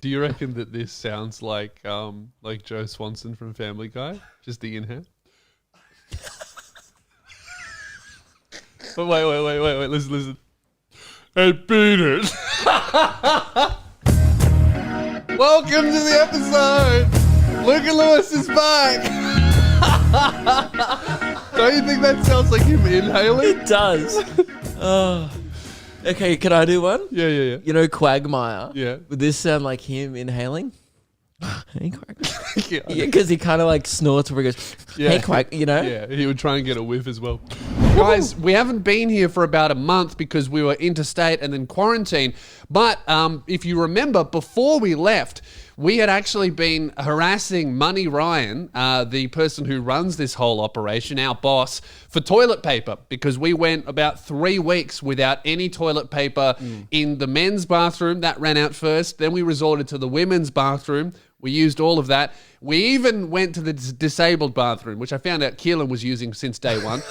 Do you reckon that this sounds like Joe Swanson from Family Guy? Just the inhale? But wait. Listen. Hey, Peters. Welcome to the episode. Luca Lewis is back. Don't you think that sounds like him inhaling? It does. Oh. Okay, can I do one? Yeah. You know Quagmire? Yeah. Would this sound like him inhaling? Hey, Quag. Yeah, because he kind of like snorts where he goes, hey, Quag, you know? Yeah, he would try and get a whiff as well. Guys, we haven't been here for about a month because we were interstate and then quarantine. But if you remember, before we left, we had actually been harassing Money Ryan, the person who runs this whole operation, our boss, for toilet paper because we went about 3 weeks without any toilet paper in the men's bathroom. That ran out first. Then we resorted to the women's bathroom. We used all of that. We even went to the disabled bathroom, which I found out Keelan was using since day one.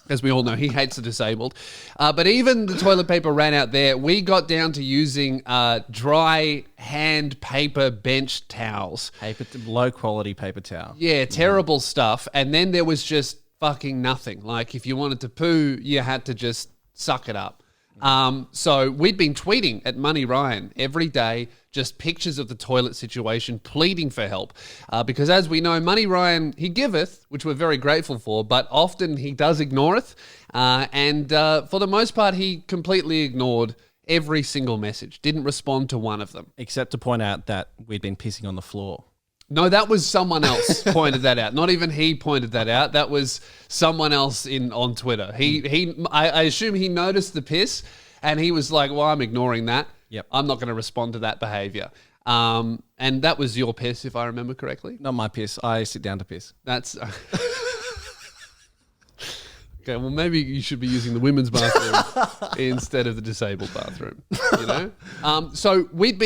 As we all know, he hates the disabled. But even the toilet paper ran out there. We got down to using dry hand paper bench towels. Low quality paper towel. Yeah, terrible stuff. And then there was just fucking nothing. Like if you wanted to poo, you had to just suck it up. So we'd been tweeting at Money Ryan every day, just pictures of the toilet situation, pleading for help. Because as we know, Money Ryan, he giveth, which we're very grateful for, but often he does ignoreth. And for the most part, he completely ignored every single message, didn't respond to one of them. Except to point out that we'd been pissing on the floor. No, that was someone else pointed that out. Not even he pointed that out. That was someone else on Twitter. I assume he noticed the piss and he was like, well, I'm ignoring that. Yep. I'm not going to respond to that behavior. And that was your piss, if I remember correctly. Not my piss. I sit down to piss. That's... Okay, well, maybe you should be using the women's bathroom instead of the disabled bathroom, you know? So I'd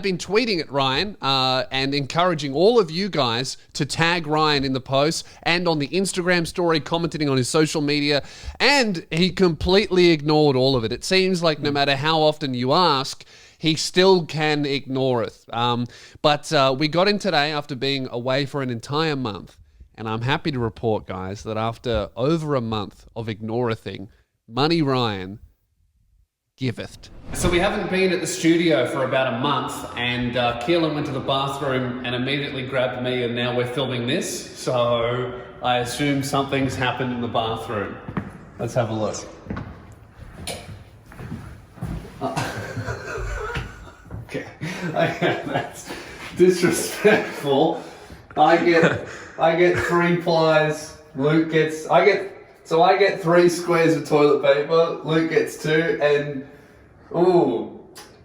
been tweeting at Ryan and encouraging all of you guys to tag Ryan in the post and on the Instagram story, commenting on his social media, and he completely ignored all of it. It seems like no matter how often you ask, he still can ignore it. But we got in today after being away for an entire month. And I'm happy to report, guys, that after over a month of ignorething, Money Ryan giveth. So we haven't been at the studio for about a month, and Keelan went to the bathroom and immediately grabbed me, and now we're filming this. So I assume something's happened in the bathroom. Let's have a look. Okay, that's disrespectful. I get 3 plies. I get 3 squares of toilet paper. Luke gets 2, and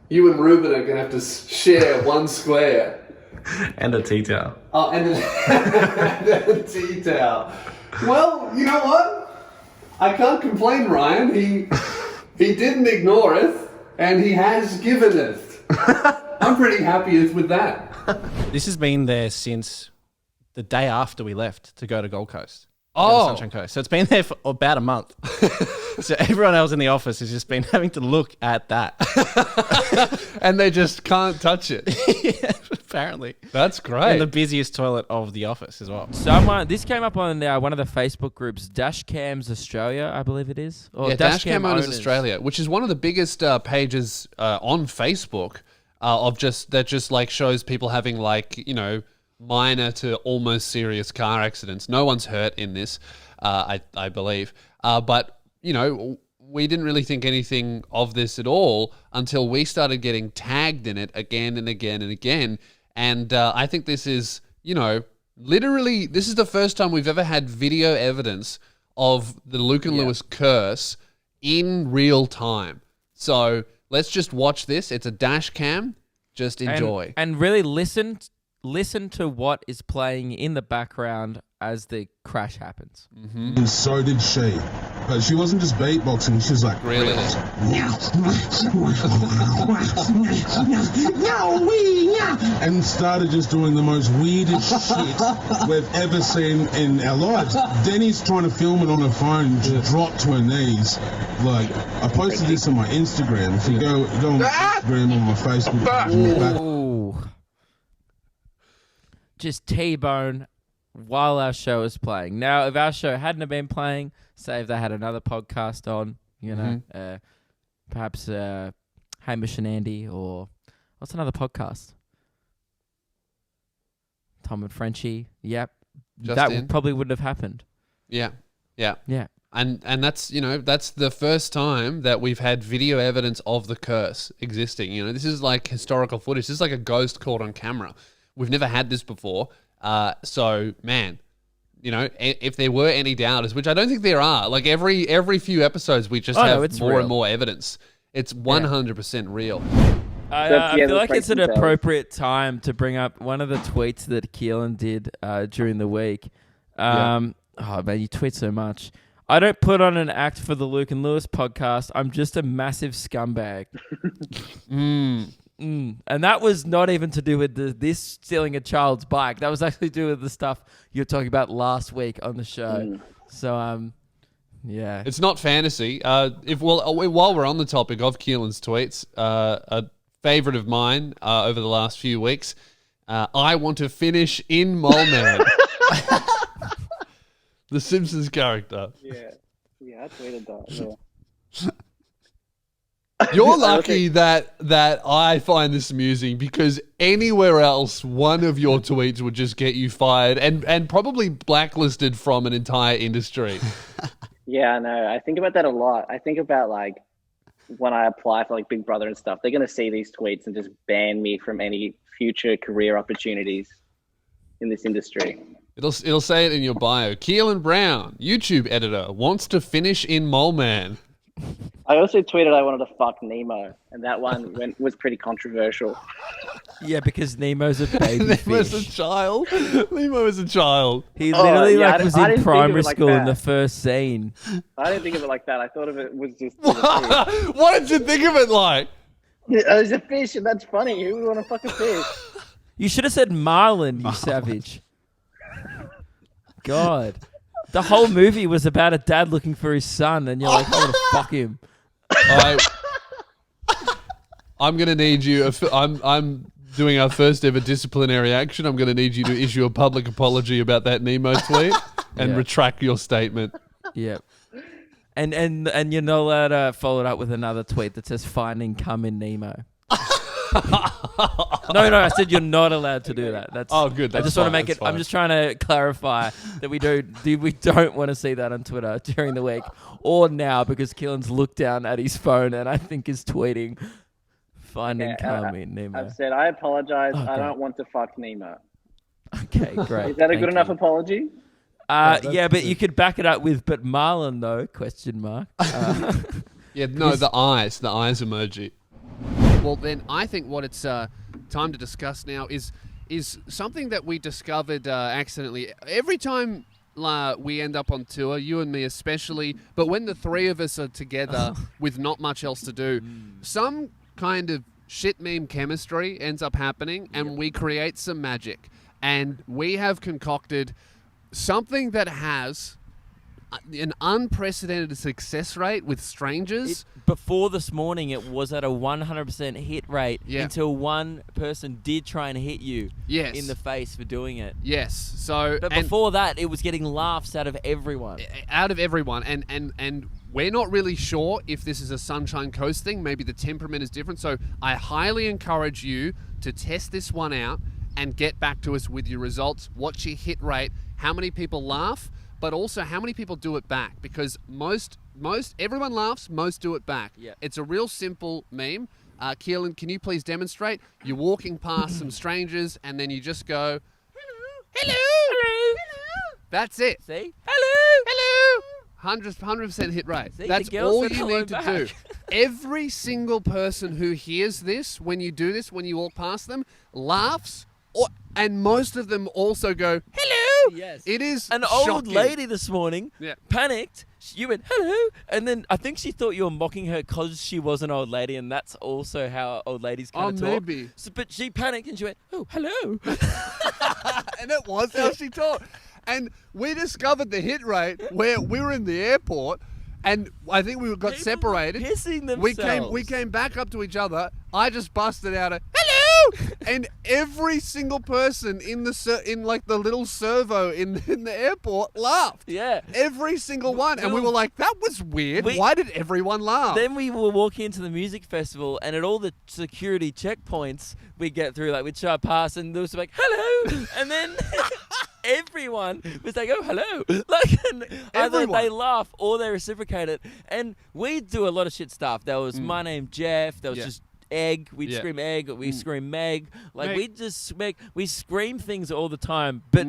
you and Ruben are gonna have to share 1 square And a tea towel. Oh, and a tea towel. Well, you know what? I can't complain, Ryan. He didn't ignore it, and he has given it. I'm pretty happy with that. This has been there since the day after we left to go to Gold Coast. Oh. Sunshine Coast. So it's been there for about a month. So everyone else in the office has just been having to look at that. And they just can't touch it. Yeah, apparently. That's great. And the busiest toilet of the office as well. This came up on one of the Facebook groups, Dashcams Australia, I believe it is. Or Dashcam Owners Australia, which is one of the biggest pages on Facebook that just like shows people having minor to almost serious car accidents. No one's hurt in this, I believe. But, we didn't really think anything of this at all until we started getting tagged in it again and again and again. And I think this is, literally, this is the first time we've ever had video evidence of the Luke and Lewis curse in real time. So let's just watch this. It's a dash cam. Just enjoy. And really listen to what is playing in the background as the crash happens. Mm-hmm. And so did she. But she wasn't just beatboxing, she was like... Really? And started just doing the most weirdest shit we've ever seen in our lives. Denny's trying to film it on her phone, just dropped to her knees. Like, I posted this on my Instagram. If you go on my Instagram, on my Facebook... just T-bone while our show is playing. Now, if our show hadn't have been playing, say if they had another podcast on, perhaps Hamish and Andy, or what's another podcast? Tom and Frenchie. Yep. Justin. Probably wouldn't have happened. Yeah. Yeah. And that's that's the first time that we've had video evidence of the curse existing. This is like historical footage. This is like a ghost caught on camera. We've never had this before. So man, if there were any doubters, which I don't think there are, like every few episodes we just have more and more evidence. It's 100% real. I feel like it's an appropriate time to bring up one of the tweets that Keelan did during the week. Oh man, you tweet so much. I don't put on an act for the Luke and Lewis podcast. I'm just a massive scumbag. And that was not even to do with this stealing a child's bike. That was actually to do with the stuff you were talking about last week on the show. So, yeah. It's not fantasy. While we're on the topic of Keelan's tweets, a favorite of mine over the last few weeks, I want to finish in Mole Man. The Simpsons character. Yeah, I tweeted that. Yeah. You're lucky that I find this amusing, because anywhere else, one of your tweets would just get you fired and probably blacklisted from an entire industry. Yeah, I know. I think about that a lot. I think about like when I apply for like Big Brother and stuff, they're going to see these tweets and just ban me from any future career opportunities in this industry. It'll say it in your bio. Keelan Brown, YouTube editor, wants to finish in Mole Man. I also tweeted I wanted to fuck Nemo, and that one was pretty controversial. Yeah, because Nemo's a baby Nemo's a fish. child. Nemo is a child. He literally was in primary like school in that. the first scene. I didn't think of it like that. I thought of it was just... What did you think of it like? It was a fish, and that's funny. Who would want to fuck a fish? You should have said Marlin, you savage. God. The whole movie was about a dad looking for his son, and you're like, I want to fuck him. I'm going to need you. I'm doing our first ever disciplinary action. I'm going to need you to issue a public apology about that Nemo tweet and retract your statement. Yep. And you're not allowed to follow it up with another tweet that says "Finding cum in Nemo." No, I said you're not allowed to do that. That's good. I just want to make it. I'm just trying to clarify that we don't want to see that on Twitter during the week or now, because Keelan's looked down at his phone and I think is tweeting "Finding cum in Nemo." I've said I apologize. Oh, I don't want to fuck Nemo. Okay, great. Is that a Thank good enough you. apology? Yeah, but you could back it up with "but Marlon" though? Question mark. Yeah, no, the eyes emoji. Well, then I think what it's time to discuss now is something that we discovered accidentally. Every time we end up on tour, you and me especially, but when the three of us are together with not much else to do, some kind of shit meme chemistry ends up happening, and we create some magic. And we have concocted something that has an unprecedented success rate with strangers. Before this morning, it was at a 100% hit rate until one person did try and hit you in the face for doing it. Yes. So, but before that, it was getting laughs out of everyone. And we're not really sure if this is a Sunshine Coast thing. Maybe the temperament is different. So I highly encourage you to test this one out and get back to us with your results. What's your hit rate? How many people laugh? But also, how many people do it back? Because everyone laughs, most do it back. Yeah. It's a real simple meme. Keelan, can you please demonstrate? You're walking past some strangers, and then you just go, hello, hello, hello. That's it. See? Hello, hello. 100% hit rate. See, that's all you need to do. Every single person who hears this, when you do this, when you walk past them, laughs, and most of them also go, hello. Yes. It is an old shocking. lady this morning panicked. You went, hello. And then I think she thought you were mocking her because she was an old lady, and that's also how old ladies kind of talk. Maybe. So, but she panicked and she went, oh, hello. And it was how she talked. And we discovered the hit rate where we were in the airport, and I think we got People separated. pissing themselves. We came back up to each other. I just busted out a hello. hello, and every single person in the the little servo in the airport laughed. Yeah. Every single one, and we were like, that was weird. Why did everyone laugh? Then we were walking into the music festival, and at all the security checkpoints we get through, like we'd show our pass, and there was like, hello, and then everyone was like, oh, hello. Like, either they laugh or they reciprocate it. And we do a lot of shit stuff. There was my name, Jeff. There was just egg. We'd scream egg. We scream Meg. Like, we scream things all the time, but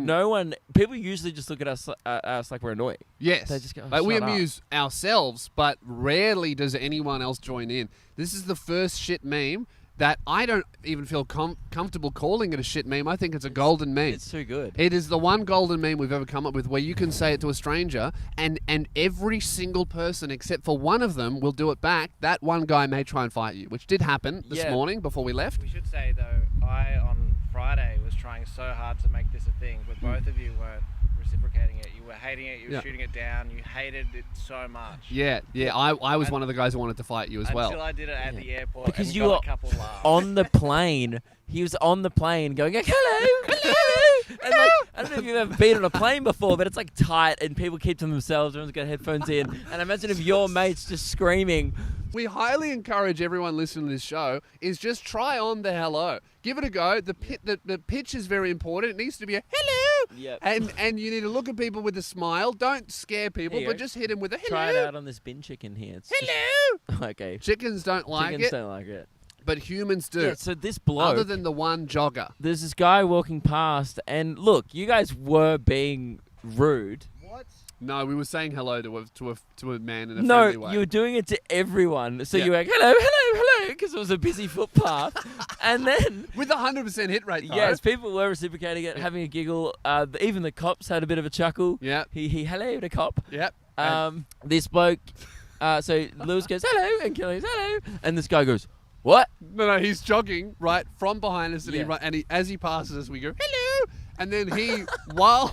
people usually just look at us like we're annoying. Yes. They just go, like, we shut amuse ourselves, but rarely does anyone else join in. This is the first shit meme that I don't even feel comfortable calling it a shit meme. I think it's a golden meme. It's too good. It is the one golden meme we've ever come up with where you can say it to a stranger and every single person except for one of them will do it back. That one guy may try and fight you, which did happen this morning before we left. We should say, though, I, on Friday, was trying so hard to make this a thing, but both of you weren't reciprocating it. You were hating it, you were shooting it down, you hated it so much. Yeah. I was one of the guys who wanted to fight you as well. Until I did it at the airport because and you got were a couple laughs. on the plane. He was on the plane going, hello. And like, I don't know if you've ever been on a plane before, but it's like tight and people keep to themselves. Everyone's got headphones in. And imagine if your mate's just screaming. We highly encourage everyone listening to this show is just try on the hello. Give it a go. The pitch is very important. It needs to be a hello. Yep. And you need to look at people with a smile. Don't scare people, but just hit them with a hello. Try it out on this bin chicken here. It's hello. Okay. Chickens don't like Chickens it. don't like it. But humans do. Yeah, so this bloke, other than the one jogger. There's this guy walking past, and look, you guys were being rude. What? No, we were saying hello to a man in a friendly way. No, you were doing it to everyone. So you were like, hello, because it was a busy footpath. And then... with a 100% hit rate, though. Yes, people were reciprocating it, having a giggle. Even the cops had a bit of a chuckle. Yeah. He hello to cop. Yep. This bloke... so Lewis goes, hello, and Kelly goes, hello. And this guy goes... What? No, he's jogging right from behind us, and as he passes us, we go hello, and then he while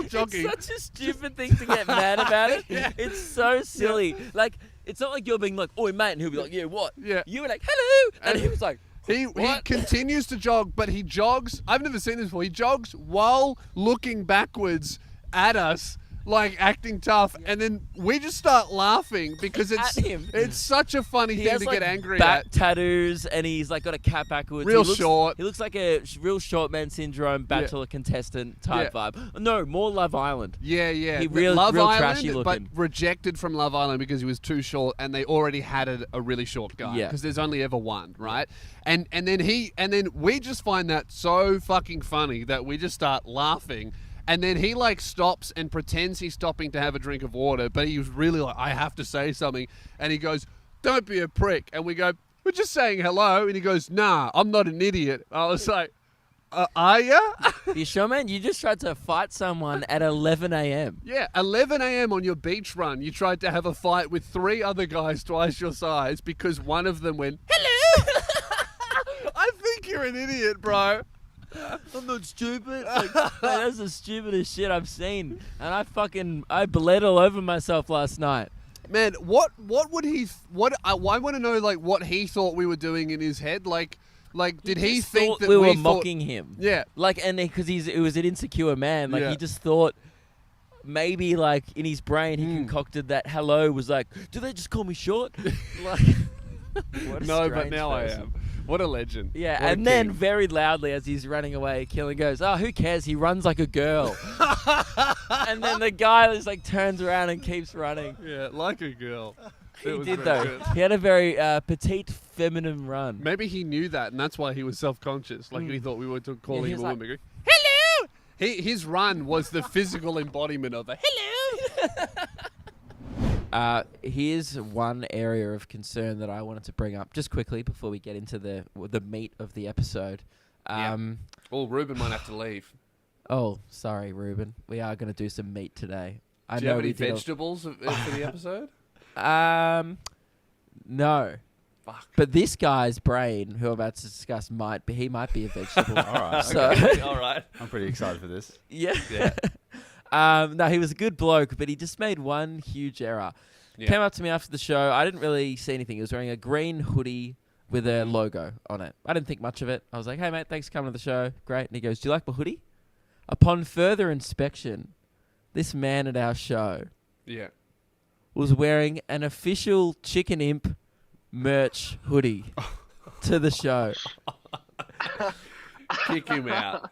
jogging. It's such a stupid thing to get mad about it. It's so silly. Yeah. Like it's not like you're being like, "Oi, mate," and he'll be like, "Yeah, what?" Yeah. You were like, "Hello," and he was like. He continues to jog, but he jogs. I've never seen this before. He jogs while looking backwards at us. Like acting tough, and then we just start laughing because it's such a funny thing to get angry back at. Tattoos, and he's like got a cap backwards. Real short. He looks like a real short man syndrome bachelor contestant type vibe. No, more Love Island. Yeah. He real Island, trashy looking, but rejected from Love Island because he was too short, and they already had a really short guy. Yeah, because there's only ever one, right? And then we just find that so fucking funny that we just start laughing. And then he like stops and pretends he's stopping to have a drink of water, but he was really like, I have to say something. And he goes, don't be a prick. And we go, we're just saying hello. And he goes, nah, I'm not an idiot. I was like, are ya? You sure, man? You just tried to fight someone at 11 a.m. Yeah, 11 a.m. on your beach run. You tried to have a fight with 3 other guys twice your size because one of them went, hello. I think you're an idiot, bro. I'm not stupid. Like, man, that's the stupidest shit I've seen. And I bled all over myself last night. Man, what would he... I want to know, like, what he thought we were doing in his head. Like did he think that we were mocking him? Yeah. Like, and because it was an insecure man. Like, he just thought... Maybe, like, in his brain, he concocted that hello was like, do they just call me short? Like, no, but now person. I am. What a legend. Yeah, what and then very loudly as he's running away, Killen goes, oh, who cares? He runs like a girl. And then the guy just like turns around and keeps running. Yeah, like a girl. He did, though. Good. He had a very petite, feminine run. Maybe he knew that, and that's why he was self-conscious. Like, he thought we were calling him a woman. Like, hello! His run was the physical embodiment of a hello! Here's one area of concern that I wanted to bring up just quickly before we get into the meat of the episode. Well, Ruben might have to leave. Oh, sorry, Ruben. We are going to do some meat today. Do you have any vegetables for the episode? No. Fuck. But this guy's brain, who I'm about to discuss, might be a vegetable. All right. So, okay. All right. I'm pretty excited for this. Yeah. No, he was a good bloke, but he just made one huge error. Yeah. Came up to me after the show. I didn't really see anything. He was wearing a green hoodie with a logo on it. I didn't think much of it. I was like, hey, mate, thanks for coming to the show. Great. And he goes, do you like my hoodie? Upon further inspection, this man at our show was wearing an official Chicken Imp merch hoodie to the show. Kick him out.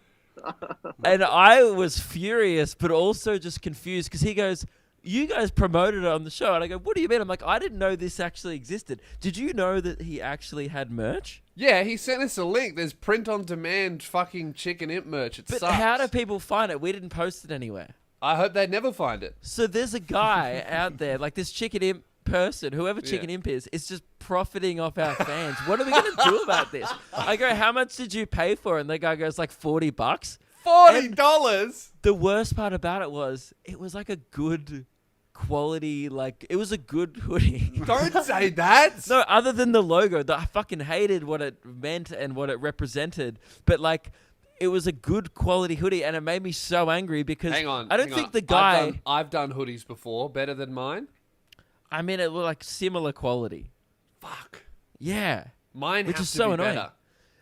And I was furious, but also just confused because he goes, you guys promoted it on the show. And I go, what do you mean? I'm like, I didn't know this actually existed. Did you know that he actually had merch? Yeah, he sent us a link. There's print-on-demand fucking Chicken Imp merch. It But sucks. how do people find it? We didn't post it anywhere. I hope they never find it. So there's a guy out there, like this Chicken Imp person, whoever Chicken Imp is just profiting off our fans. What are we going to do about this? I go, how much did you pay for it? And the guy goes, like $40. $40? The worst part about it was like a good quality, like it was a good hoodie. Don't say that. No, other than the logo, I fucking hated what it meant and what it represented. But like, it was a good quality hoodie, and it made me so angry because I don't think the guy. I've done hoodies before, better than mine. I mean, it looked like similar quality. Fuck. Yeah, Mine which has is to so be annoying. better.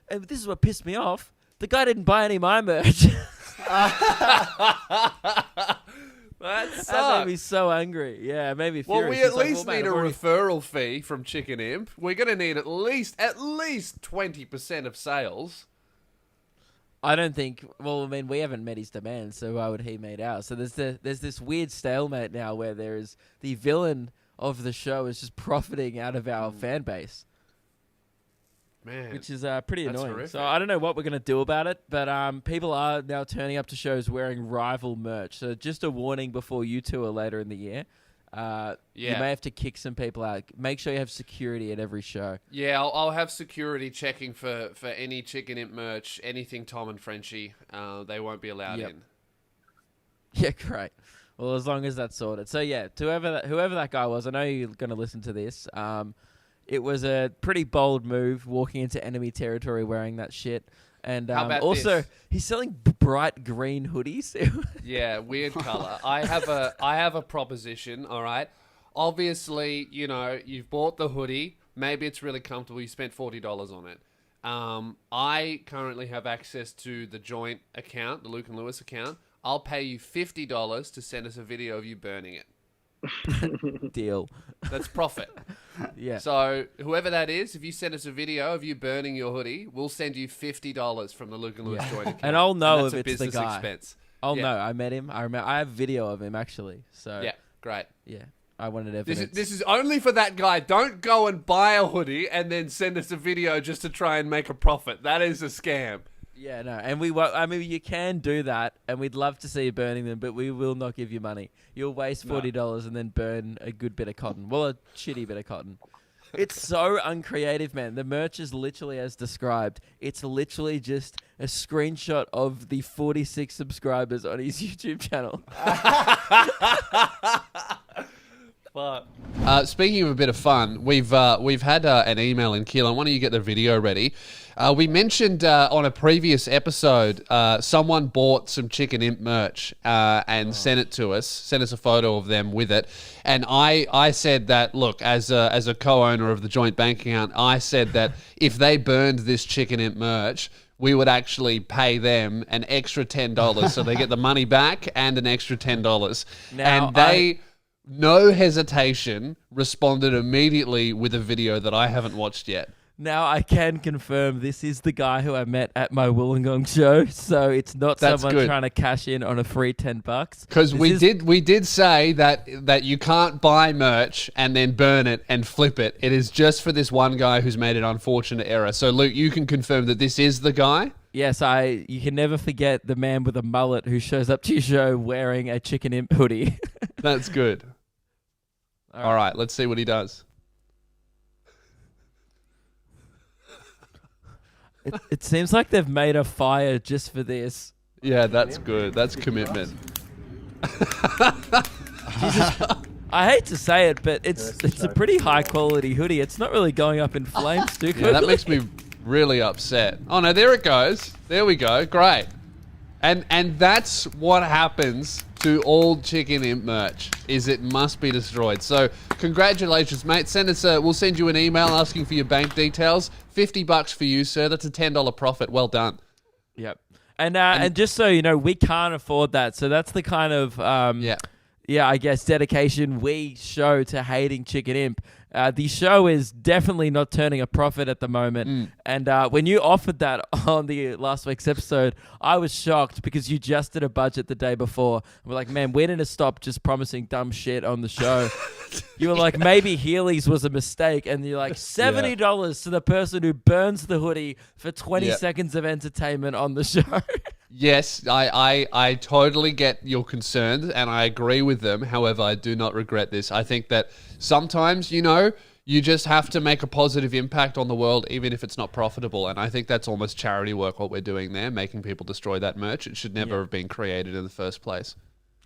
And this is what pissed me off. The guy didn't buy any of my merch. That made me so angry. Yeah, it made me furious. Well, we at least need a referral fee from Chicken Imp. We're going to need at least 20% of sales. I don't think. Well, I mean, we haven't met his demands, so why would he meet ours? So there's this weird stalemate now where there is the villain of the show is just profiting out of our fan base. Man, which is pretty annoying. horrific. So I don't know what we're going to do about it, but people are now turning up to shows wearing rival merch. So just a warning before you two are later in the year. You may have to kick some people out. Make sure you have security at every show. Yeah, I'll have security checking for any Chicken Imp merch, anything Tom and Frenchie. They won't be allowed in. Yeah, great. Well, as long as that's sorted. So yeah, to whoever that guy was, I know you're going to listen to this. It was a pretty bold move walking into enemy territory wearing that shit. And also, this? he's selling bright green hoodies. Yeah, weird color. I have a proposition, all right? Obviously, you know, you've bought the hoodie. Maybe it's really comfortable. You spent $40 on it. I currently have access to the joint account, the Luke and Lewis account. I'll pay you $50 to send us a video of you burning it. Deal. That's profit. Yeah. So whoever that is, if you send us a video of you burning your hoodie, we'll send you $50 from the Luke and Lewis joint account. And I'll know if that's a it's the business guy. expense. I'll know. I met him. I remember. I have video of him actually. So Yeah, great. yeah, I wanted evidence. This is only for that guy. Don't go and buy a hoodie and then send us a video just to try and make a profit. That is a scam. Yeah, no, and we won't. I mean, you can do that, and we'd love to see you burning them, but we will not give you money. You'll waste $40 and then burn a good bit of cotton. Well, a shitty bit of cotton. It's so uncreative, man. The merch is literally as described. It's literally just a screenshot of the 46 subscribers on his YouTube channel. Speaking of a bit of fun, we've had an email in. Keelan, why don't you get the video ready? We mentioned on a previous episode, someone bought some Chicken Imp merch and sent it to us, sent us a photo of them with it. And I said that, look, as a co-owner of the joint bank account, I said that if they burned this Chicken Imp merch, we would actually pay them an extra $10 so they get the money back and an extra $10. Now, and they... no hesitation, responded immediately with a video that I haven't watched yet. Now I can confirm this is the guy who I met at my Wollongong show, so it's not someone trying to cash in on a free $10. Because we did say that you can't buy merch and then burn it and flip it. It is just for this one guy who's made an unfortunate error. So Luke, you can confirm that this is the guy? Yes, you can never forget the man with a mullet who shows up to your show wearing a Chicken Imp hoodie. That's good. All right, let's see what he does. It seems like they've made a fire just for this. Yeah, that's good. That's commitment. I hate to say it, but it's a pretty high quality hoodie. It's not really going up in flames too quickly. Yeah, that makes me really upset. Oh no, there it goes. There we go. Great. And that's what happens to all Chicken Imp merch is it must be destroyed. So congratulations, mate. We'll send you an email asking for your bank details. $50 for you, sir. That's a $10 profit. Well done. Yep. And just so you know, we can't afford that. So that's the kind of I guess dedication we show to hating Chicken Imp. The show is definitely not turning a profit at the moment. And when you offered that on the last week's episode, I was shocked because you just did a budget the day before. We're like, man, we need to stop just promising dumb shit on the show. You were like, maybe Heelys was a mistake. And you're like, $70 to the person who burns the hoodie for 20 seconds of entertainment on the show. Yes, I totally get your concerns and I agree with them. However, I do not regret this. I think that sometimes, you just have to make a positive impact on the world, even if it's not profitable. And I think that's almost charity work, what we're doing there, making people destroy that merch. It should never have been created in the first place.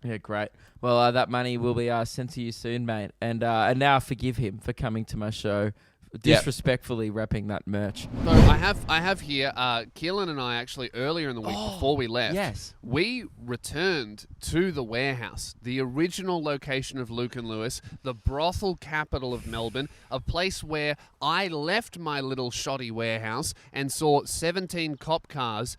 Yeah, great. Well, that money will be sent to you soon, mate. And now forgive him for coming to my show, disrespectfully repping that merch. So I have here, Keelan and I actually earlier in the week before we left, we returned to the warehouse, the original location of Luke and Lewis, the brothel capital of Melbourne, a place where I left my little shoddy warehouse and saw 17 cop cars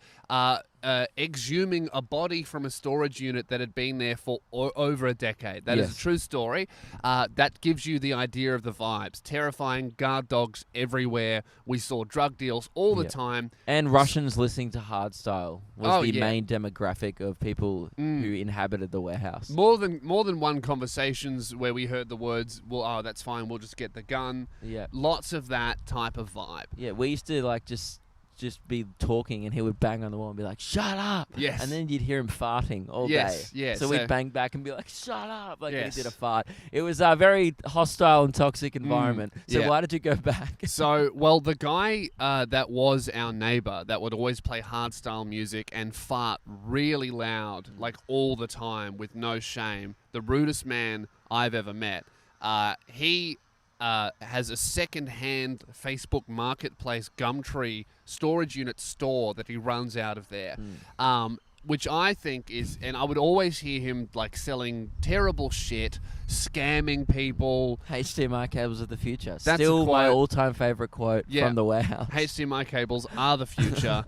exhuming a body from a storage unit that had been there for over a decade. That is a true story. That gives you the idea of the vibes. Terrifying, guard dogs everywhere. We saw drug deals all the time. And Russians listening to hardstyle was the main demographic of people who inhabited the warehouse. More than one conversations where we heard the words, well, that's fine, we'll just get the gun. Yeah. Lots of that type of vibe. Yeah, we used to just be talking and he would bang on the wall and be like, shut up. Yes. And then you'd hear him farting all day. Yes. So we'd bang back and be like, shut up. Like he did a fart. It was a very hostile and toxic environment. So why did you go back? So, well, the guy that was our neighbor that would always play hardstyle music and fart really loud, like all the time with no shame, the rudest man I've ever met, he has a second-hand Facebook Marketplace Gumtree storage unit store that he runs out of there, which I think is, and I would always hear him selling terrible shit, scamming people. HDMI cables are the future. That's still my all-time favorite quote from the warehouse. HDMI cables are the future.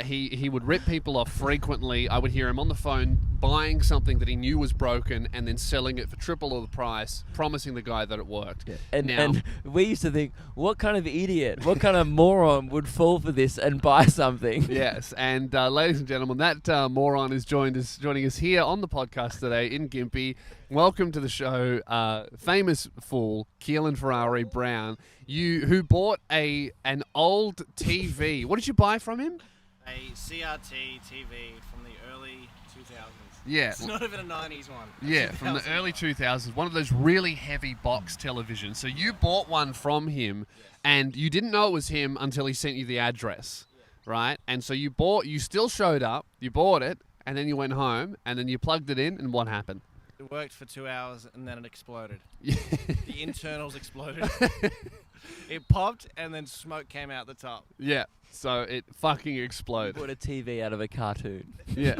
He would rip people off frequently. I would hear him on the phone buying something that he knew was broken and then selling it for triple of the price, promising the guy that it worked. Yeah. And we used to think, what kind of idiot, what kind of moron would fall for this and buy something? Yes, and ladies and gentlemen, that moron is joining us here on the podcast today in Gympie. Welcome to the show, famous fool, Keelan Ferrari Brown. Who bought an old TV. What did you buy from him? A CRT TV from the early 2000s. Yeah. It's not even a 90s one. Yeah, from the early 2000s. One of those really heavy box televisions. So you bought one from him, and you didn't know it was him until he sent you the address, right? And so you still showed up, you bought it, and then you went home, and then you plugged it in, and what happened? It worked for 2 hours, and then it exploded. The internals exploded. It popped, and then smoke came out the top. Yeah. So it fucking exploded. You bought a TV out of a cartoon. Yeah.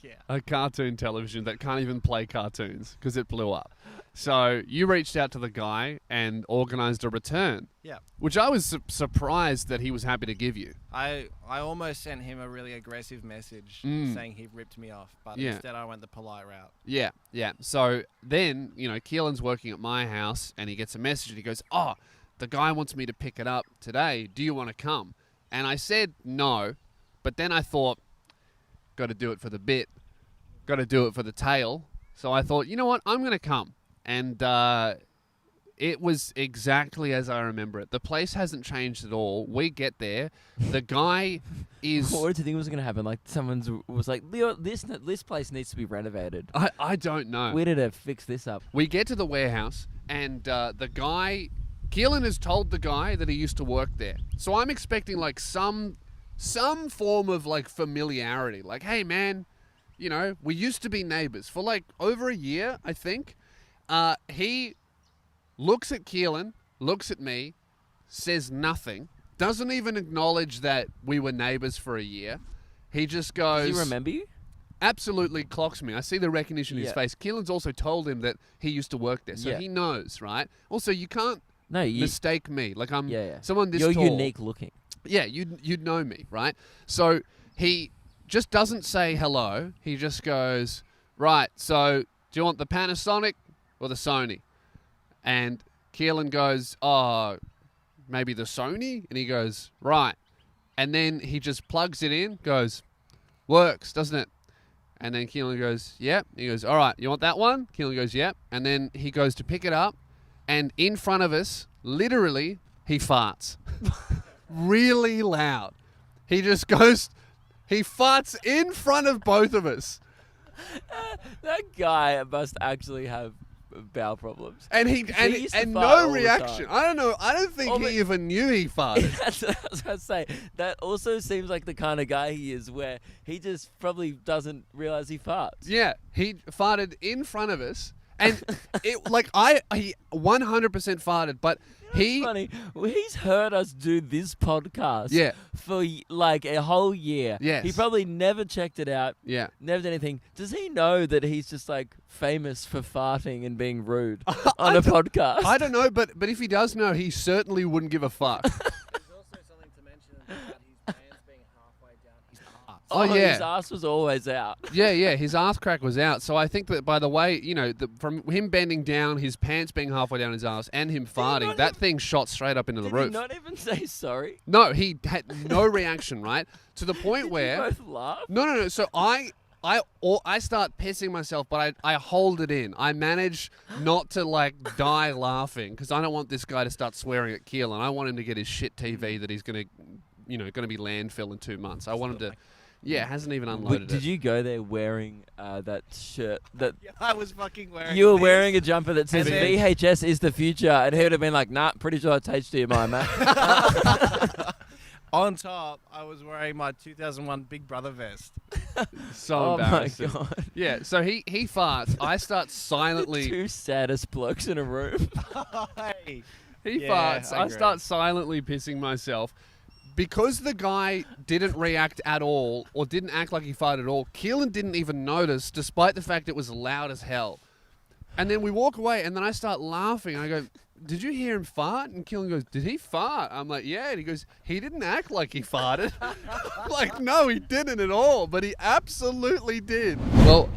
Yeah. A cartoon television that can't even play cartoons because it blew up. So you reached out to the guy and organized a return. Yeah. Which I was surprised that he was happy to give you. I almost sent him a really aggressive message saying he ripped me off, but instead I went the polite route. Yeah, yeah. So then, Keelan's working at my house and he gets a message and he goes, the guy wants me to pick it up today. Do you want to come? And I said no, but then I thought, got to do it for the bit. Got to do it for the tail. So I thought, you know what? I'm going to come. And it was exactly as I remember it. The place hasn't changed at all. We get there. The guy is... What did you think was going to happen? Like someone was like, Leo, this place needs to be renovated. I don't know. We need to fix this up. We get to the warehouse and the guy... Keelan has told the guy that he used to work there. So I'm expecting some form of familiarity. Like, hey man, we used to be neighbors for over a year, I think. He looks at Keelan, looks at me, says nothing, doesn't even acknowledge that we were neighbors for a year. He just goes... Does he remember you? absolutely clocks me. I see the recognition in his face. Keelan's also told him that he used to work there, so he knows, right? Also, you can't mistake me. Like I'm someone this You're tall. unique looking. Yeah, you'd know me, right? So he just doesn't say hello. He just goes, right, so do you want the Panasonic or the Sony? And Keelan goes, oh, maybe the Sony? And he goes, right. And then he just plugs it in, goes, works, doesn't it? And then Keelan goes, yep. He goes, all right, you want that one? Keelan goes, yep. And then he goes to pick it up, and in front of us, literally, he farts. Really loud. He just goes, he farts in front of both of us. That guy must actually have bowel problems. And and no reaction. I don't know. I don't think he even knew he farted. That's what I was going to say. That also seems like the kind of guy he is, where he just probably doesn't realize he farts. Yeah, he farted in front of us, and he 100% farted. But funny. Well, he's heard us do this podcast for like a whole year. Yes. He probably never checked it out. Yeah. Never did anything. Does he know that he's just like famous for farting and being rude on a podcast? I don't know, but if he does know, he certainly wouldn't give a fuck. There's also something to mention about his pants being halfway down his arse. Oh, yeah. His ass was always out. Yeah, his ass crack was out. So I think that by the way, from him bending down, his pants being halfway down his ass, and him farting, that thing shot straight up into the roof. Did he not even say sorry? No, he had no reaction, right? To the point where... You both laugh? No. So I start pissing myself, but I hold it in. I manage not to die laughing because I don't want this guy to start swearing at Keelan. I want him to get his shit TV that he's gonna be landfill in 2 months. I want him to. Yeah, hasn't even unloaded it. Did you go there wearing that shirt? That I was fucking wearing. You were wearing a jumper that says VHS is the future, and he would have been like, "Nah, pretty sure it's HDMI, mate." On top, I was wearing my 2001 Big Brother vest. So embarrassing. Oh my god. Yeah, so he farts. I start silently. The two saddest blokes in a room. Hey. He farts. I start silently pissing myself. Because the guy didn't react at all, or didn't act like he farted at all, Keelan didn't even notice, despite the fact it was loud as hell. And then we walk away, and then I start laughing. I go, did you hear him fart? And Keelan goes, did he fart? I'm like, yeah. And he goes, he didn't act like he farted. Like, no, he didn't at all. But he absolutely did. Well,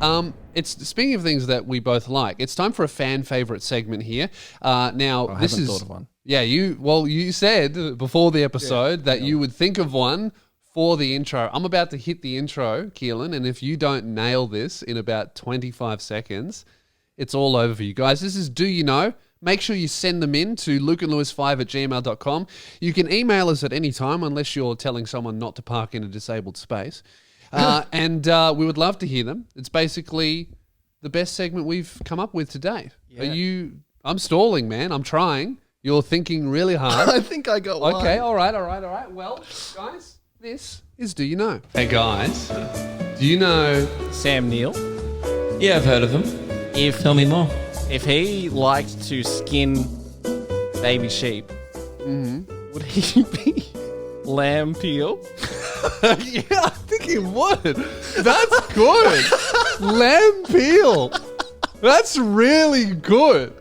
it's speaking of things that we both like, it's time for a fan favorite segment here. Now, I this haven't is thought of one. Yeah, you said before the episode that you would think of one for the intro. I'm about to hit the intro, Keelan, and if you don't nail this in about 25 seconds, it's all over for you guys. This is Do You Know? Make sure you send them in to lukeandlewis5@gmail.com. You can email us at any time unless you're telling someone not to park in a disabled space. And we would love to hear them. It's basically the best segment we've come up with today. Yeah. I'm stalling, man. I'm trying. You're thinking really hard. I think I got one. Okay, all right. Well, guys, this is Do You Know? Hey, guys, do you know Sam Neill. Yeah, I've heard of him. Tell me more. If he liked to skin baby sheep, would he be lamb peel? Yeah, I think he would. That's good. Lamb peel. That's really good.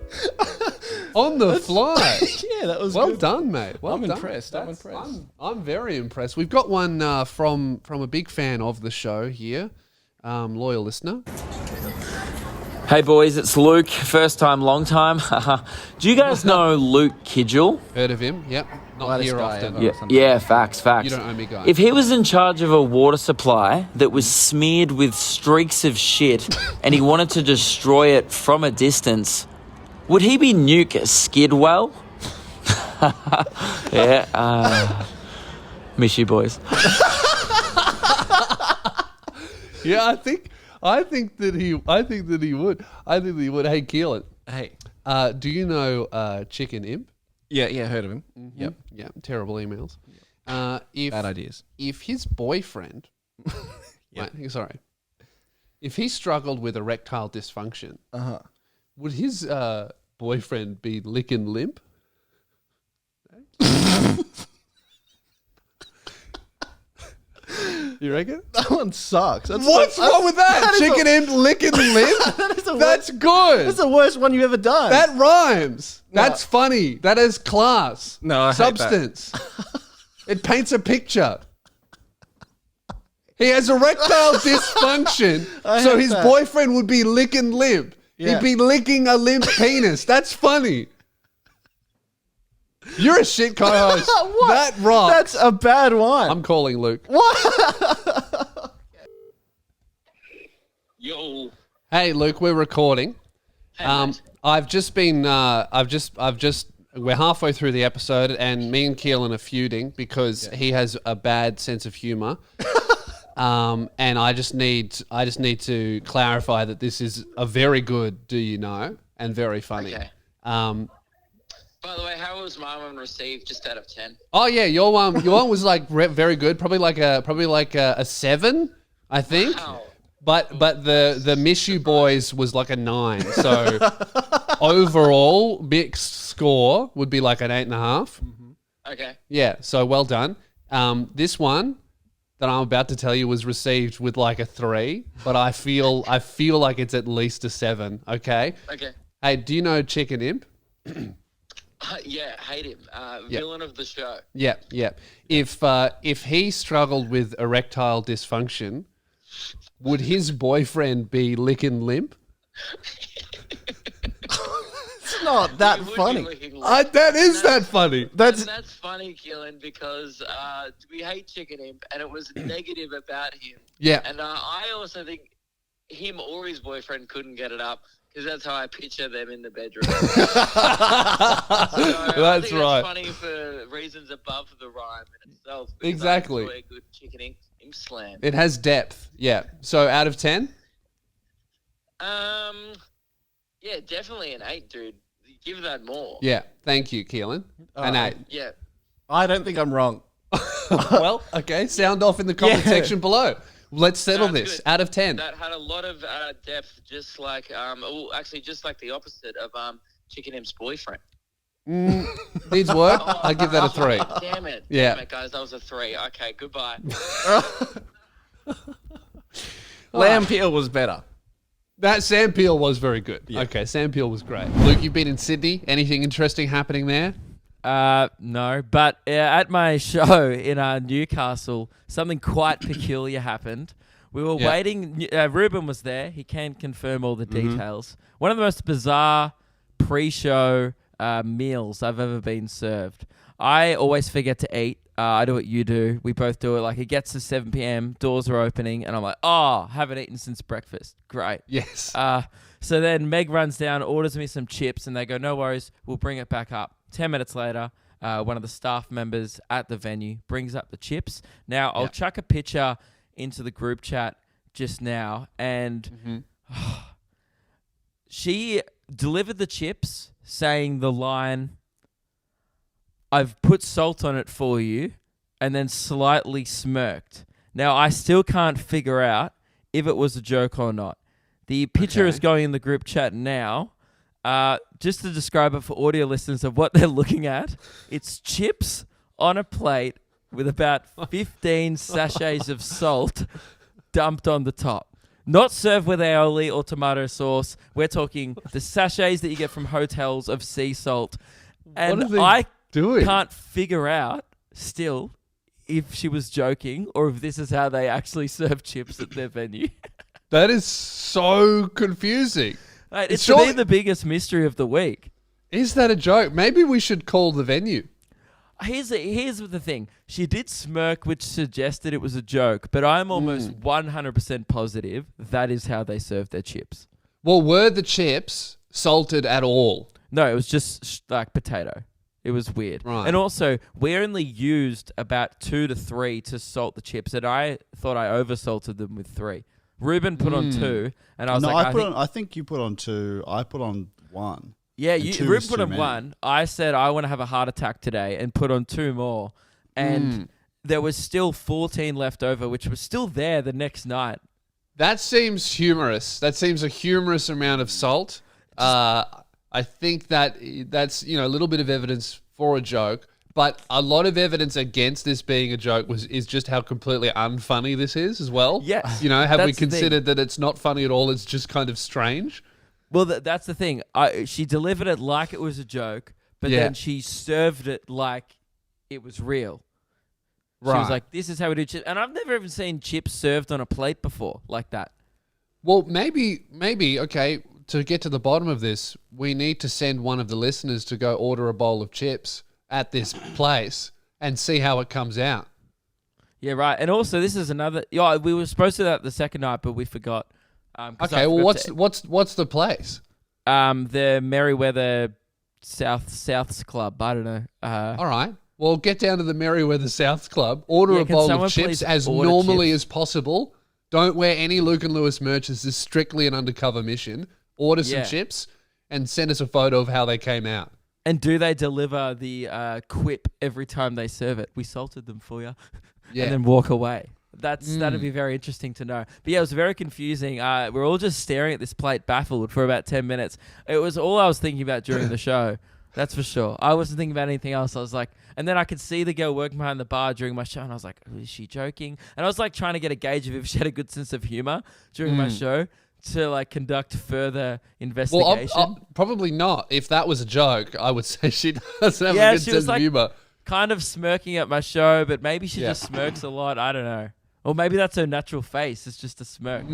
On the fly. Yeah, that was well good. done, mate. Well I'm done. impressed. I'm impressed. I'm very impressed. We've got one from a big fan of the show here, loyal listener. Hey boys, it's Luke. First time, long time. Do you guys know Luke Kidgel? Heard of him? Yep. Not here often. Yeah, facts. You don't owe me, guys. If he was in charge of a water supply that was smeared with streaks of shit and he wanted to destroy it from a distance, would he be Nuke Skidwell? Yeah. Miss you, boys. Yeah, I think that he would. I think that he would. Hey, Keelan. Hey. Do you know Chicken Imp? Yeah, heard of him. Mm-hmm. Yep. Yeah, terrible emails. Bad ideas. If his boyfriend, if he struggled with erectile dysfunction, would his boyfriend be lick and limp? You reckon? That one sucks. What's wrong with that? Chicken imp licking lip? That's good. That's the worst one you've ever done. That rhymes. That's funny. That is class. No, I hate substance. It paints a picture. He has erectile dysfunction, so his boyfriend would be licking lip. Yeah. He'd be licking a limp penis. That's funny. You're a shit co-host. That rocks. That's a bad one. I'm calling Luke. What? Yo. Hey, Luke, we're recording. Mate. I've just been. We're halfway through the episode, and me and Keelan are feuding because he has a bad sense of humor. And I just need to clarify that this is a very good Do You Know and very funny. Okay. By the way, how was my one received? Just out of 10. Oh yeah, your one was like very good. Probably like a 7, I think. Wow. But the Miss You Boys was like a 9. So overall mixed score would be like an 8.5. Okay. Yeah. So well done. This one that I'm about to tell you was received with like a 3, but I feel like it's at least a 7. Okay. Okay. Hey, do you know Chicken Imp? Yeah, hate him. Villain of the show. Yeah, yeah. If he struggled with erectile dysfunction, would his boyfriend be licking limp? It's not that He would be funny. looking like- That is that funny. And that's funny, Keelan, because we hate Chicken Imp, and it was negative about him. Yeah. And I also think him or his boyfriend couldn't get it up, because that's how I picture them in the bedroom. That's It's right. funny for reasons above the rhyme in itself. because Exactly. I enjoy a good Chicken Imp slam. It has depth. Yeah. So out of 10? Yeah, definitely an 8, dude. Give that more. Yeah. Thank you, Keelan. An 8. Yeah. I don't think I'm wrong. Well, okay. Sound off in the comment section below. Let's settle Sounds this. good. Out of 10. That had a lot of depth, just like just like the opposite of Chicken Imp's boyfriend. Needs work. I give that a 3. Damn it. Yeah. Damn it, guys. That was a 3. Okay, goodbye. Lamb Peel was better. That Sam Peel was very good. Yeah. Okay, Sam Peel was great. Luke, you've been in Sydney. Anything interesting happening there? No, but at my show in Newcastle, something quite peculiar happened. We were waiting. Ruben was there. He can confirm all the details. One of the most bizarre pre-show meals I've ever been served. I always forget to eat. I do what you do. We both do it. Like, it gets to 7 p.m., doors are opening, and I'm like, oh, haven't eaten since breakfast. Great. Yes. So then Meg runs down, orders me some chips, and they go, no worries, we'll bring it back up. 10 minutes later, one of the staff members at the venue brings up the chips. Now, I'll chuck a picture into the group chat just now, and she delivered the chips saying the line, I've put salt on it for you, and then slightly smirked. Now, I still can't figure out if it was a joke or not. The picture is going in the group chat now. Just to describe it for audio listeners of what they're looking at, it's chips on a plate with about 15 sachets of salt dumped on the top. Not served with aioli or tomato sauce. We're talking the sachets that you get from hotels of sea salt. And I can't figure out still if she was joking or if this is how they actually serve chips at their venue. That is so confusing. Mate, it's to me the biggest mystery of the week. Is that a joke? Maybe we should call the venue. Here's the thing. She did smirk, which suggested it was a joke, but I'm almost 100% positive that is how they serve their chips. Well, were the chips salted at all? No, it was just like potato. It was weird. Right. And also, we only used about 2 to 3 to salt the chips, and I thought I oversalted them with 3. Ruben put on 2, and I was I think you put on 2. I put on 1. Yeah, Ruben put on 1. I said I want to have a heart attack today and put on 2 more. And there was still 14 left over, which was still there the next night. That seems humorous. That seems a humorous amount of salt. I think that's a little bit of evidence for a joke. But a lot of evidence against this being a joke is just how completely unfunny this is as well. Yes. You know, have we That's the thing. considered that it's not funny at all? It's just kind of strange. Well, that's the thing. She delivered it like it was a joke, but then she served it like it was real. She was like, this is how we do chips. And I've never even seen chips served on a plate before like that. Well, maybe, okay, to get to the bottom of this, we need to send one of the listeners to go order a bowl of chips at this place and see how it comes out. Yeah, right. And also, this is another... Yeah, we were supposed to do that the second night, but we forgot. Okay, well, what's the place? The Merriweather Souths Club. I don't know. All right. Well, get down to the Merriweather Souths Club, order a bowl of chips as normally as possible. Don't wear any Luke and Lewis merch. This is strictly an undercover mission. Order some chips and send us a photo of how they came out. And do they deliver the quip every time they serve it? We salted them for you. Yeah. And then walk away. That'd be very interesting to know. But yeah, it was very confusing. We're all just staring at this plate, baffled for about 10 minutes. It was all I was thinking about during the show. That's for sure. I wasn't thinking about anything else. I was like, and then I could see the girl working behind the bar during my show, and I was like, is she joking? And I was like trying to get a gauge of if she had a good sense of humor during my show to like conduct further investigation. Well, probably not. If that was a joke, I would say she doesn't have a good sense of humor. Kind of smirking at my show, but maybe she just smirks a lot. I don't know. Or maybe that's her natural face. It's just a smirk.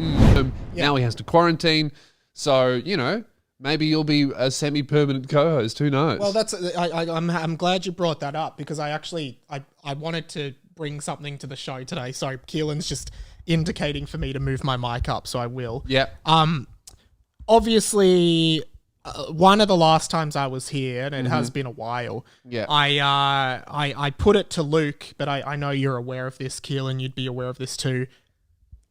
Now he has to quarantine. So, you know, maybe you'll be a semi-permanent co-host. Who knows? Well, I'm glad you brought that up because I wanted to bring something to the show today. Sorry, Keelan's just indicating for me to move my mic up, so I will. Yeah. Obviously, one of the last times I was here, and it has been a while. Yeah. I put it to Luke, but I know you're aware of this, Keelan. You'd be aware of this too.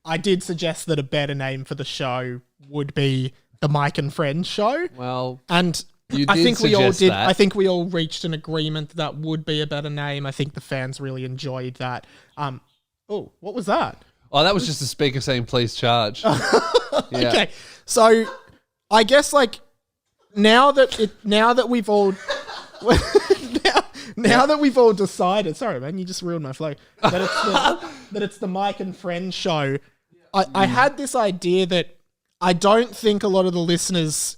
I did suggest that a better name for the show would be the Mike and Friends Show. Well, and I think we all did. I think we all reached an agreement that would be a better name. I think the fans really enjoyed that. Oh, what was that? Oh, that was just the speaker saying, please charge. Okay. So I guess like now that we've all that we've all decided, sorry man, you just ruined my flow, that it's the Mike and Friends show. I had this idea that I don't think a lot of the listeners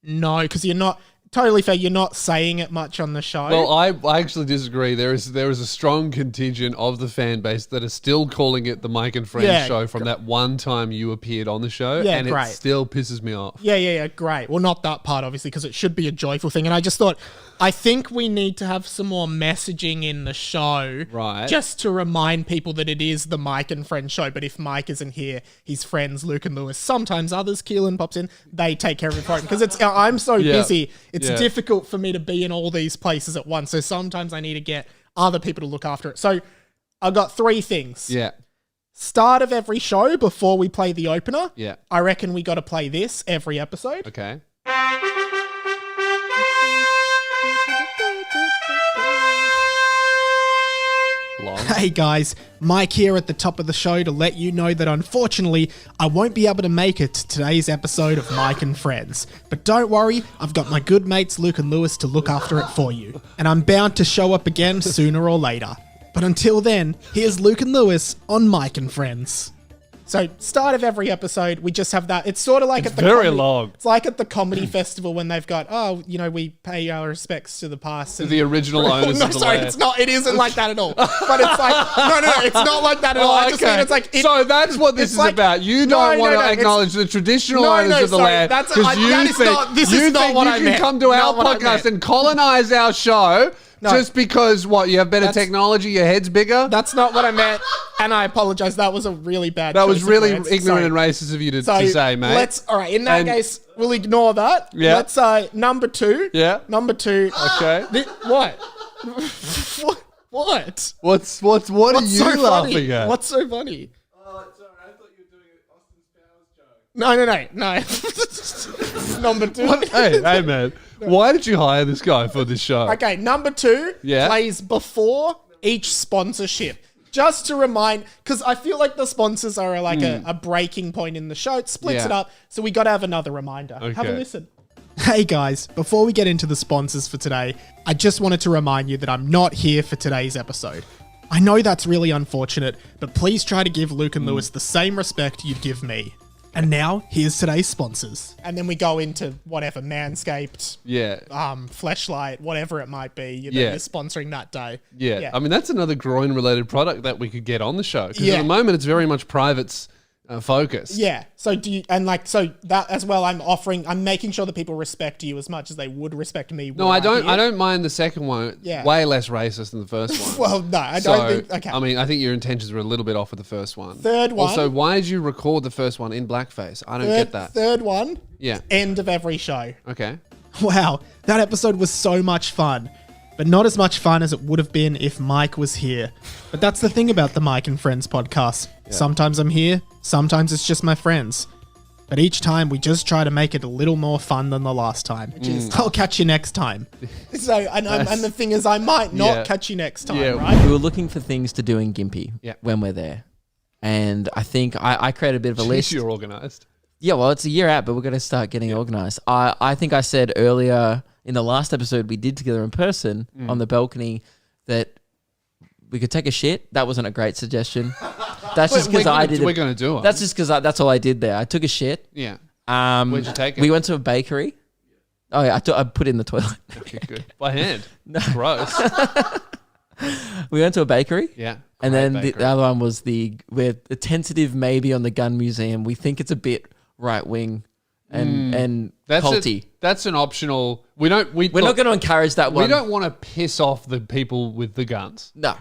know, because you're not totally fair. You're not saying it much on the show. Well, I actually disagree. There is a strong contingent of the fan base that are still calling it the Mike and Friends show from that one time you appeared on the show, and it still pisses me off. Yeah, great. Well, not that part, obviously, because it should be a joyful thing. And I just thought, I think we need to have some more messaging in the show, right? Just to remind people that it is the Mike and Friends show. But if Mike isn't here, his friends Luke and Lewis, sometimes others, Keelan pops in, they take care of it for him, because I'm so busy. It's difficult for me to be in all these places at once. So sometimes I need to get other people to look after it. So I've got 3 things. Yeah. Start of every show before we play the opener. Yeah. I reckon we got to play this every episode. Okay. Hey guys, Mike here at the top of the show to let you know that unfortunately I won't be able to make it to today's episode of Mike and Friends. But don't worry, I've got my good mates Luke and Lewis to look after it for you. And I'm bound to show up again sooner or later. But until then, here's Luke and Lewis on Mike and Friends. So, start of every episode, we just have that. It's sort of like it's very long. It's like at the comedy festival when they've got, we pay our respects to the past. To the original owners of the land. It's not. It isn't like that at all. But it's like, no, it's not like that at all. I just mean it's like... so that's what this is like, about. You don't want to acknowledge the traditional owners of the land. Because you think you can come to our podcast and colonize our show... No. Just because, you have better technology, your head's bigger? That's not what I meant, and I apologize. That was a really bad That was really ignorant and racist of you to say, mate. All right, in that case, we'll ignore that. Yeah. Let's, number 2. Yeah. Number 2. Okay. What? What? What are you laughing at? What's so funny? Oh, sorry, I thought you were doing Austin Powers joke. No. Number 2. Hey, man. Why did you hire this guy for this show? Okay, number 2 plays before each sponsorship. Just to remind, because I feel like the sponsors are like a breaking point in the show. It splits it up, so we got to have another reminder. Okay. Have a listen. Hey guys, before we get into the sponsors for today, I just wanted to remind you that I'm not here for today's episode. I know that's really unfortunate, but please try to give Luke and Lewis the same respect you'd give me. And now, here's today's sponsors. And then we go into whatever, Manscaped, Fleshlight, whatever it might be, you're sponsoring that day. Yeah. I mean, that's another groin-related product that we could get on the show. Because at the moment, it's very much private's focus. Yeah. So so that as well, I'm making sure that people respect you as much as they would respect me. No, I don't mind the second one. Yeah. Way less racist than the first one. Well, no, I don't think. Okay. I mean, I think your intentions were a little bit off with the first one. Third one. Also, why did you record the first one in blackface? I don't get that. Third one. Yeah. End of every show. Okay. Wow, that episode was so much fun. But not as much fun as it would have been if Mike was here. But that's the thing about the Mike and Friends podcast. Yeah. Sometimes I'm here, sometimes it's just my friends. But each time we just try to make it a little more fun than the last time. I'll catch you next time. So, and the thing is, I might not catch you next time, right? We were looking for things to do in Gympie when we're there. And I think I created a bit of a list. You're organised. Yeah, well, it's a year out, but we're going to start getting organised. I think I said earlier in the last episode we did together in person on the balcony that we could take a shit. That wasn't a great suggestion. That's just because I did it. We're going to do it. That's just because that's all I did there. I took a shit. Yeah. Where'd you take it? We went to a bakery. Oh, yeah, I put it in the toilet. Okay, good. By hand. No. Gross. We went to a bakery. Yeah. And then the other one was the tentative maybe on the gun museum. We think it's a bit right wing and culty. That's an optional. We're not going to encourage that one. We don't want to piss off the people with the guns. No.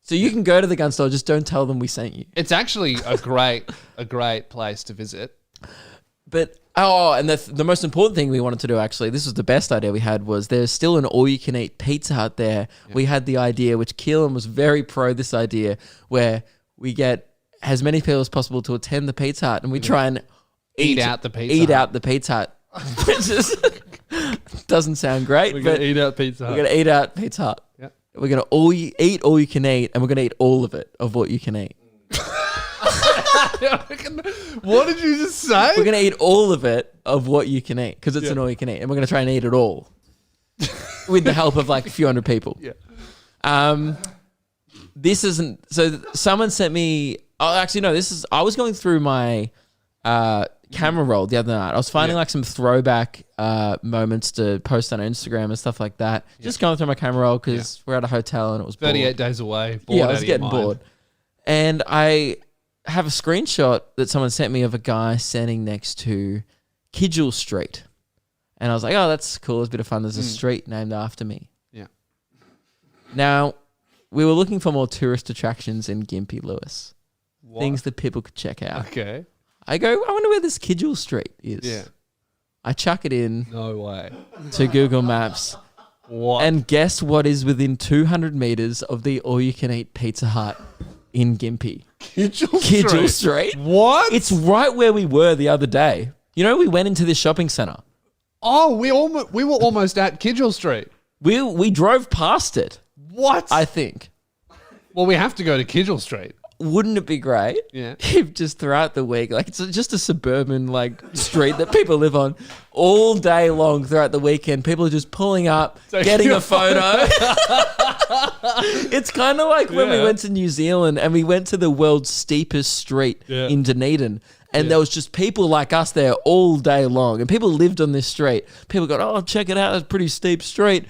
So you can go to the gun store, just don't tell them we sent you. It's actually a great place to visit. But and the most important thing we wanted to do, actually, this was the best idea we had, was there's still an all-you-can-eat Pizza Hut there. Yeah. We had the idea, which Keelan was very pro this idea, where we get as many people as possible to attend the Pizza Hut, and we try and eat out the Pizza Hut, which is doesn't sound great. We're gonna eat out Pizza Hut. We're gonna eat out Pizza Hut. Yeah. We're gonna eat all you can eat, and we're gonna eat all of it of what you can eat. What did you just say? We're gonna eat all of it of what you can eat because it's an all you can eat, and we're gonna try and eat it all with the help of like a few hundred people. Yeah. This isn't. So someone sent me. Oh, actually, no. This is. I was going through my camera roll the other night. I was finding like some throwback moments to post on Instagram and stuff like that. Just going through my camera roll because we're at a hotel and it was 38 days away. I was getting bored. And I have a screenshot that someone sent me of a guy standing next to Kidgel Street. And I was like, oh, that's cool. It's a bit of fun. There's a street named after me. Yeah. Now, we were looking for more tourist attractions in Gympie, Lewis. What? Things that people could check out. Okay. I go, I wonder where this Kidgel Street is. Yeah. I chuck it in. No way. To Google Maps. What? And guess what is within 200 meters of the all-you-can-eat Pizza Hut in Gympie? Kidgel Street. What? It's right where we were the other day. You know, we went into this shopping center. Oh, we were almost at Kidgel Street. We drove past it. What? I think. Well, we have to go to Kidgel Street. Wouldn't it be great if just throughout the week, like it's just a suburban like street that people live on all day long throughout the weekend, people are just pulling up, getting a photo. It's kind of like when we went to New Zealand and we went to the world's steepest street in Dunedin. And there was just people like us there all day long. And people lived on this street. People go, oh, check it out. It's a pretty steep street.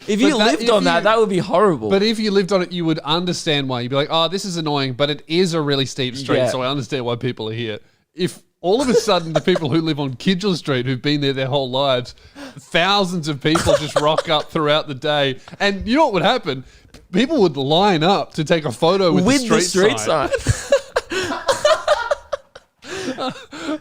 If you lived on that would be horrible. But if you lived on it, you would understand why. You'd be like, oh, this is annoying, but it is a really steep street, so I understand why people are here. If all of a sudden the people who live on Kidgel Street, who've been there their whole lives, thousands of people just rock up throughout the day. And you know what would happen? People would line up to take a photo with the street sign.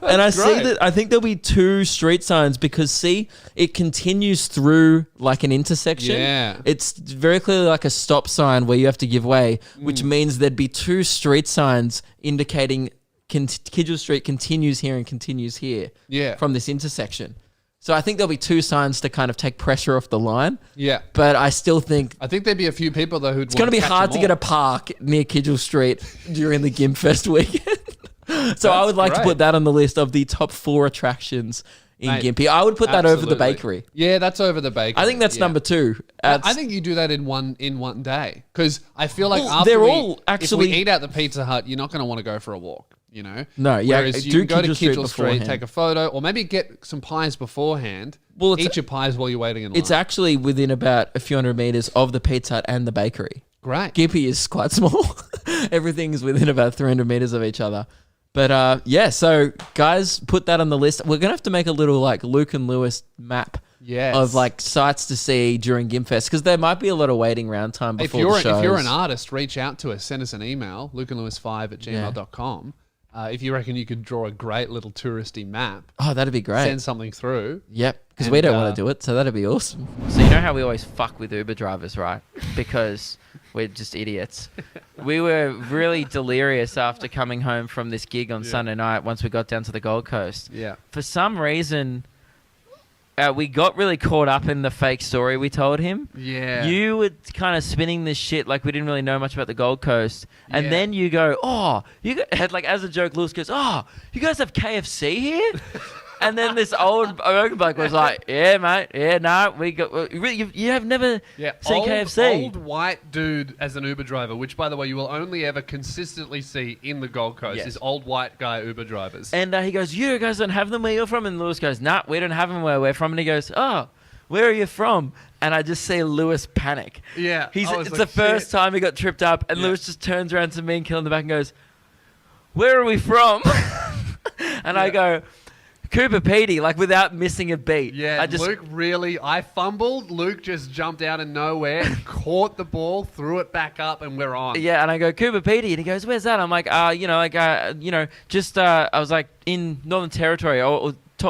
And I see that I think there'll be 2 street signs because see, it continues through like an intersection. Yeah. It's very clearly like a stop sign where you have to give way, which means there'd be 2 street signs indicating Kidgel Street continues here and continues here from this intersection. So I think there'll be 2 signs to kind of take pressure off the line. Yeah. But I still think... I think there'd be a few people though who'd It's going to be hard to get a park near Kidgel Street during the Gympfest weekend. So I would like to put that on the list of the top 4 attractions in Gympie. I would put that over the bakery. Yeah, that's over the bakery. I think that's number 2. I think you do that in one day because I feel like if we eat out the Pizza Hut, you're not going to want to go for a walk. You know, no, yeah. Whereas you can go to Kidgel Street, take a photo, or maybe get some pies beforehand. Well, eat your pies while you're waiting in line. It's actually within about a few hundred meters of the Pizza Hut and the bakery. Great. Gympie is quite small. Everything's within about 300 meters of each other. But so guys, put that on the list. We're gonna have to make a little like Luke and Lewis map. Yes. Of like sites to see during Gympfest because there might be a lot of waiting round time before the shows. If you're an artist, reach out to us. Send us an email, lukeandlewis5@gmail.com. If you reckon you could draw a great little touristy map. Oh, that'd be great. Send something through. Yep, because we don't want to do it, so that'd be awesome. So you know how we always fuck with Uber drivers, right? Because we're just idiots. We were really delirious after coming home from this gig on Sunday night once we got down to the Gold Coast. Yeah. For some reason... we got really caught up in the fake story we told him. Yeah. You were kind of spinning this shit like we didn't really know much about the Gold Coast. And then you go, had like as a joke, Lewis goes, you guys have KFC here? And then this old American bloke was like, yeah, mate. Yeah, no, we got... You have never seen KFC. Old white dude as an Uber driver, which, by the way, you will only ever consistently see in the Gold Coast, is old white guy Uber drivers. And he goes, you guys don't have them where you're from? And Lewis goes, nah, we don't have them where we're from. And he goes, where are you from? And I just see Lewis panic. Yeah. It's the first time he got tripped up. And Lewis just turns around to me and Kill in the back and goes, where are we from? And I go... Cooper Petey, like without missing a beat. Yeah, I fumbled. Luke just jumped out of nowhere, caught the ball, threw it back up, and we're on. Yeah, and I go, Cooper Petey, and he goes, where's that? I'm like, I was like in Northern Territory,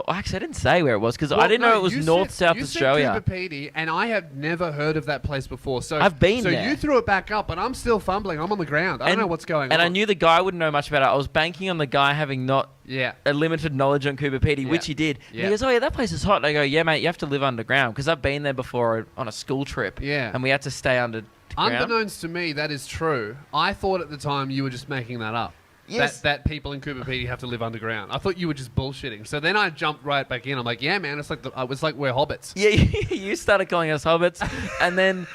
actually, I didn't say where it was because I didn't know it was South Australia. Cooper Petey, and I have never heard of that place before. So I've been there. So you threw it back up, but I'm still fumbling. I'm on the ground. I don't know what's going on. And I knew the guy wouldn't know much about it. I was banking on the guy having not a limited knowledge on Cooper Petey, which he did. And he goes, that place is hot. And I go, yeah, mate, you have to live underground because I've been there before on a school trip. Yeah. And we had to stay underground. Unbeknownst to me, that is true. I thought at the time you were just making that up. Yes. That people in Cooper Petey have to live underground. I thought you were just bullshitting. So then I jumped right back in. I'm like, yeah, man, it's like we're hobbits. Yeah, you started calling us hobbits, and then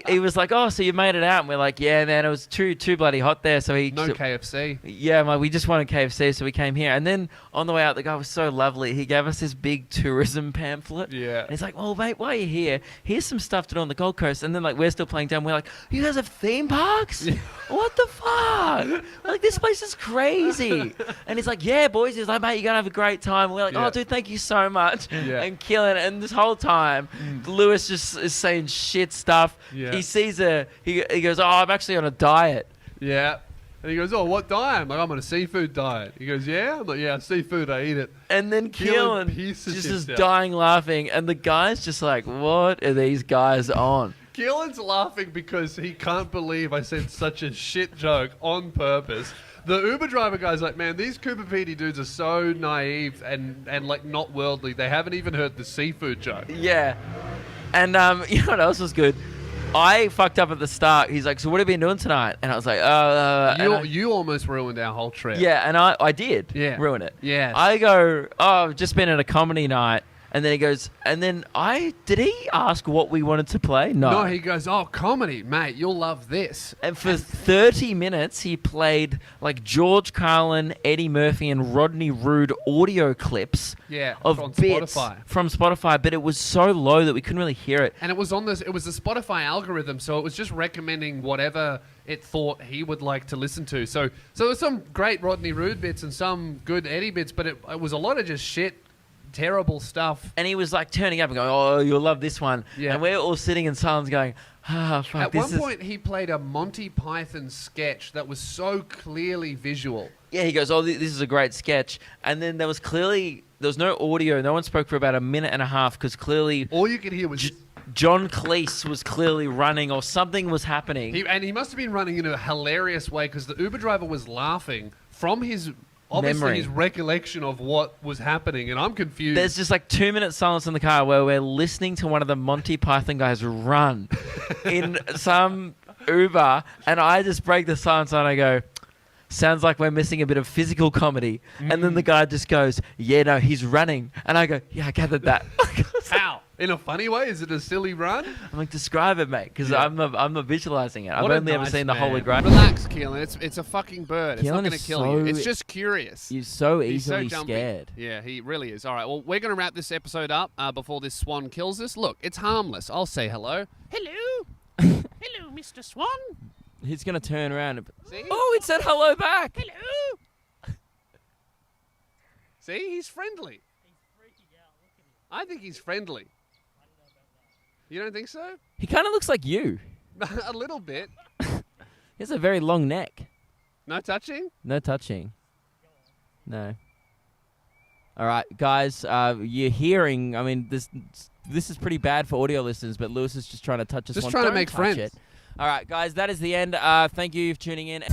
he was like, so you made it out, and we're like, yeah, man, it was too bloody hot there. So KFC. Yeah, we just wanted KFC, so we came here. And then on the way out, the guy was so lovely. He gave us this big tourism pamphlet. Yeah. And he's like, well, mate, while you're here, here's some stuff to do on the Gold Coast. And then like we're still playing down. We're like, you guys have theme parks? Yeah. What the fuck? Like this place is crazy. And he's like, yeah, boys. He's like, mate, you're gonna have a great time. And we're like, dude, thank you so much. Yeah. And killing it. And this whole time, Lewis just is saying shit stuff. Yeah. He sees he goes, I'm actually on a diet. Yeah. And he goes, what diet? I'm like, I'm on a seafood diet. He goes, yeah? I'm like, yeah, seafood, I eat it. And then Keelan just is dying laughing. And the guy's just like, what are these guys on? Keelan's laughing because he can't believe I said such a shit joke on purpose. The Uber driver guy's like, man, these Cooper Petey dudes are so naive and like not worldly. They haven't even heard the seafood joke. Yeah. And you know what else was good? I fucked up at the start. He's like, so what have you been doing tonight? And I was like, you almost ruined our whole trip. Yeah, and I did ruin it. Yeah. I go, I've just been at a comedy night. And then he goes, did he ask what we wanted to play? No, he goes, comedy, mate, you'll love this. And for 30 minutes, he played like George Carlin, Eddie Murphy, and Rodney Rude audio clips of bits from Spotify, but it was so low that we couldn't really hear it. And it was the Spotify algorithm, so it was just recommending whatever it thought he would like to listen to. So there was some great Rodney Rude bits and some good Eddie bits, but it was a lot of just shit. Terrible stuff. And he was like turning up and going, you'll love this one. Yeah. And we're all sitting in silence going, fuck. At one point, he played a Monty Python sketch that was so clearly visual. Yeah, he goes, this is a great sketch. And then there was no audio. No one spoke for about a minute and a half because clearly... all you could hear was... John Cleese was clearly running or something was happening. He must have been running in a hilarious way because the Uber driver was laughing from his... obviously his recollection of what was happening, and I'm confused. There's just like 2 minutes silence in the car where we're listening to one of the Monty Python guys run in some Uber, and I just break the silence and I go, sounds like we're missing a bit of physical comedy. And then the guy just goes, yeah, no, he's running. And I go, yeah, I gathered that. How? In a funny way? Is it a silly run? I'm like, describe it, mate, because I'm not visualizing it. I've only ever seen the Holy Grail. Relax, Keelan. It's a fucking bird. It's not Keelan going to is kill you. so- It's just curious. He's so He's so easily jumpy. scared. Yeah, he really is. All right, well, we're going to wrap this episode up before this swan kills us. Look, it's harmless. I'll say hello. Hello. Hello, Mr. Swan. He's going to turn around and... See? Oh, it said hello back. Hello. See, he's friendly. I think he's friendly. You don't think so? He kind of looks like you. A little bit. He has a very long neck. No touching? No touching. No. All right, guys, you're hearing, I mean, this is pretty bad for audio listeners, but Lewis is just trying to touch us. Just trying to make friends. All right, guys, that is the end. Thank you for tuning in.